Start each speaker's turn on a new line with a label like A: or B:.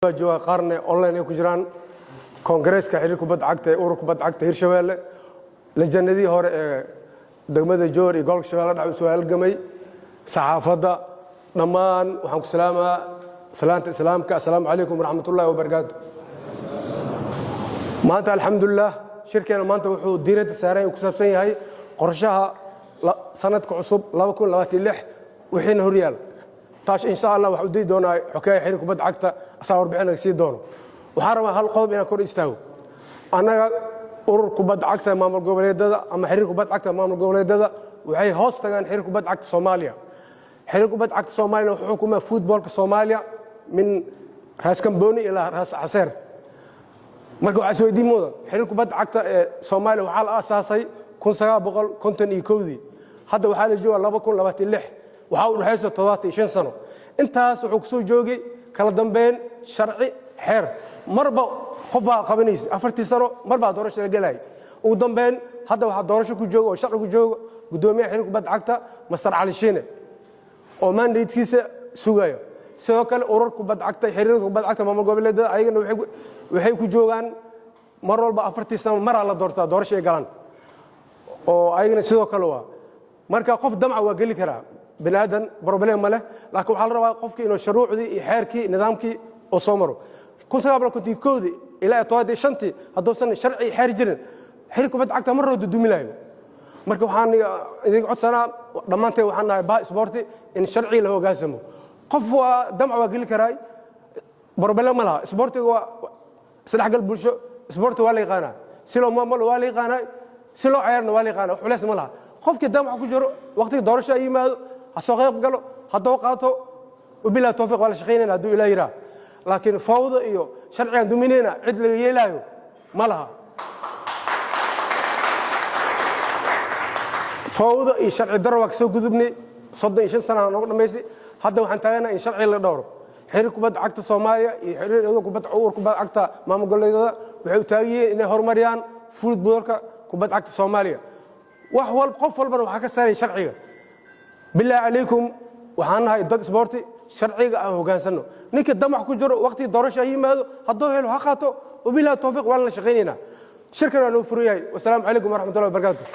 A: jooga qaarne online ay ku jiraan Koongareeska xiriirka kubadda cagta ee ururka kubadda cagta Hirshabeelle lajanadii hore ee degmada Joor iyo gobolka Shabeelle dhac su'aal gamay saxaafadda dhammaan waxaan ku salaamaa salaanta islaamka assalaamu calaykum waraxmatullaahi wabarakaatuh maanta alxamdulillah shirkeena maanta wuxuu diiradda saaray ku saabsan yahay qorshaha sanadka cusub 2026 wixii horyaal taas insha Allah waxa uu dii doonaa xogay xiriirka kubadda cagta asaa warbixin si doono waxaan rabaa hal qodob inaan kor istaago anaga ururka kubadda cagta maamul goboleedyada ama xiriirka kubadda cagta maamul goboleedyada waxay hoos tagaan xiriirka kubadda cagta Soomaaliya xiriirka kubadda cagta Soomaaliya wuxuu xukumaa footballka Soomaaliya min raas Kamboni ilaa raas Caseer marka waxa soo diimooda xiriirka kubadda cagta ee Soomaaliya waxa la aasaasay 1951 hadda waxa la joogaa 2026 waxa uu dhaxayso 75 sano intaas wuxuu ku soo joogay kala dambeyn sharci xeer marba qof baa qabanaysa 40 sano marba doorasho la galay ugu dambeyn hadda waxa doorasho ku joogo oo sharci ku joogo gudoomiyaha xiriirka kubadda cagta Mastar Cali Shiine oo mandatekiisa sugayo sidoo kale ururka kubadda cagta xiriirka kubadda cagta maamul goboleedyada ayagana waxay ku joogaan mar walba 40 sano mar la doortaa doorasho ay galaan oo ayagana sidoo kale waa marka qof damca waa gali karaa bini'aadan problem ma leh laakiin waxa la rabaa qofkii inuu shuruucdii iyo xeerkii nidaamkii oo soo maro 1950 ilaa 75 haddoosan sharci xeer jirin xiriirka kubadda cagta mar rood dumilayo marka waxaan idin codsanaa dhamaanteen waxaan nahay baa sporti in sharci la hoggaansamo qof waa damca waa gali karaa problem ma laha sportiga waa isdhexgal bulsho sporti waa la yaqaanaa si loo maamulo waa la yaqaanaa si loo ciyaarna waa la yaqaanaa xuleys ma laha qofkii damca ku jiro waqtiga doorasho ay yimaado asoo qayb galo haddoo qaato وبلا توفيق ولا شقينا هدو إلى يراه لكن فوضى إيو شرعيا دومينينا عد لي يلايو ما لها فوضى إي شرعي دروك سو قذبني صدق إيش سنة نقول ميسي هذا وحن تاعنا إن شرعي اللي دوره حريق كبد عقد الصومالية حريق كبد عور كبد عقد ما مقول لي هذا وحيو تاجي إنه هرمريان فول بوركا كبد عقد الصومالية وحول قفل بنا وحكى ساري شرعية بالله عليكم waxaan nahay dad sporti sharciga aan hogaansano ninka damac ku jiro waqti doorasho ay yimaado haddoo helo ha qaato وبلا توفيق wala la shaqeynayna shirkana loo furiyay wassalaamu calaykum waraxmatullaahi wabarakaatuh